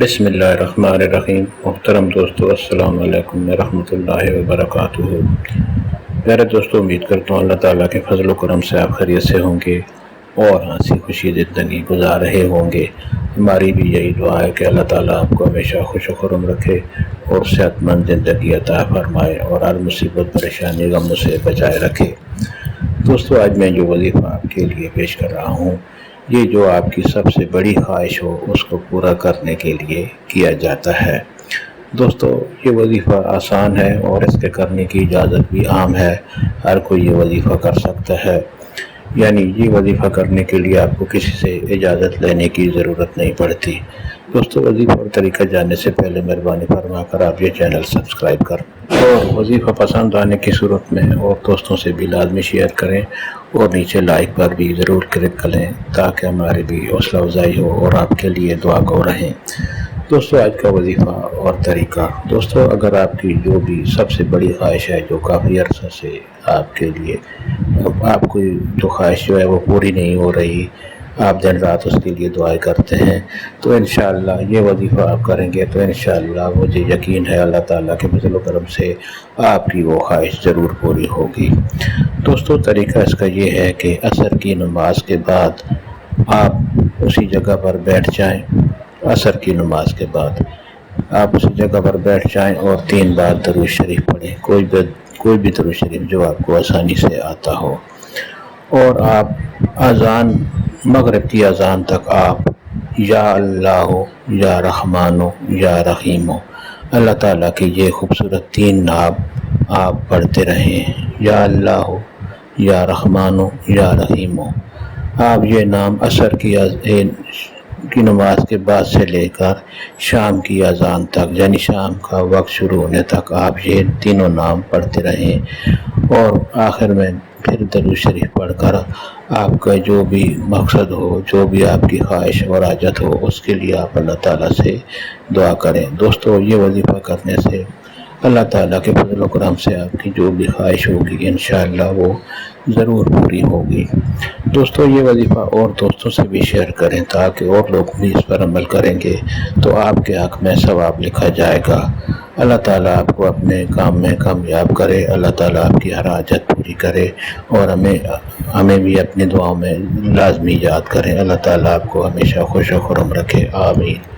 بسم اللہ الرحمن الرحیم۔ محترم دوستو، السلام علیکم ورحمۃ اللہ وبرکاتہ۔ پیارے دوستو، امید کرتا ہوں اللہ تعالیٰ کے فضل و کرم سے آپ خیریت سے ہوں گے اور ہنسی خوشی زندگی گزار رہے ہوں گے۔ ہماری بھی یہی دعا ہے کہ اللہ تعالیٰ آپ کو ہمیشہ خوش و خرم رکھے اور صحت مند زندگی عطا فرمائے اور ہر مصیبت پریشانی غم سے بچائے رکھے۔ دوستو، آج میں جو وظیفہ آپ کے لیے پیش کر رہا ہوں، یہ جو آپ کی سب سے بڑی خواہش ہو اس کو پورا کرنے کے لیے کیا جاتا ہے۔ دوستو، یہ وظیفہ آسان ہے اور اس کے کرنے کی اجازت بھی عام ہے، ہر کوئی یہ وظیفہ کر سکتا ہے۔ یعنی یہ وظیفہ کرنے کے لیے آپ کو کسی سے اجازت لینے کی ضرورت نہیں پڑتی۔ دوستو، وظیفہ اور طریقہ جاننے سے پہلے مہربانی فرما کر آپ یہ چینل سبسکرائب کریں اور وظیفہ پسند آنے کی صورت میں اور دوستوں سے بھی لازمی شیئر کریں اور نیچے لائک پر بھی ضرور کلک کریں تاکہ ہماری بھی حوصلہ افزائی ہو اور آپ کے لیے دعا گو رہیں۔ دوستو، آج کا وظیفہ اور طریقہ۔ دوستو، اگر آپ کی جو بھی سب سے بڑی خواہش ہے جو کافی عرصہ سے آپ کے لیے آپ کو جو خواہش جو ہے وہ پوری نہیں ہو رہی، آپ دن رات اس کے لیے دعائیں کرتے ہیں، تو انشاءاللہ یہ وظیفہ آپ کریں گے تو انشاءاللہ مجھے یقین ہے اللہ تعالیٰ کے فضل و کرم سے آپ کی وہ خواہش ضرور پوری ہوگی۔ دوستو، طریقہ اس کا یہ ہے کہ عصر کی نماز کے بعد آپ اسی جگہ پر بیٹھ جائیں۔ عصر کی نماز کے بعد آپ اسی جگہ پر بیٹھ جائیں اور 3 بار درود شریف پڑھیں، کوئی بھی درود شریف جو آپ کو آسانی سے آتا ہو، اور آپ مغرب کی اذان تک آپ یا اللہ یا رحمان یا رحیم اللہ تعالیٰ کے یہ خوبصورت 3 نام آپ پڑھتے رہیں۔ یا اللہ یا رحمان یا رحیم، آپ یہ نام عصر کی نماز کے بعد سے لے کر شام کی اذان تک، یعنی شام کا وقت شروع ہونے تک آپ یہ تینوں نام پڑھتے رہیں، اور آخر میں پھر درود شریف پڑھ کر آپ کا جو بھی مقصد ہو، جو بھی آپ کی خواہش اور حاجت ہو، اس کے لیے آپ اللہ تعالیٰ سے دعا کریں۔ دوستو، یہ وظیفہ کرنے سے اللہ تعالیٰ کے فضل و کرم سے آپ کی جو بھی خواہش ہوگی انشاءاللہ وہ ضرور پوری ہوگی۔ دوستو، یہ وظیفہ اور دوستوں سے بھی شیئر کریں تاکہ اور لوگ بھی اس پر عمل کریں گے تو آپ کے حق میں ثواب لکھا جائے گا۔ اللہ تعالیٰ آپ کو اپنے کام میں کامیاب کرے، اللہ تعالیٰ آپ کی ہر حاجت پوری کرے اور ہمیں بھی اپنی دعاؤں میں لازمی یاد کریں۔ اللہ تعالیٰ آپ کو ہمیشہ خوش و خرم رکھے، آمین۔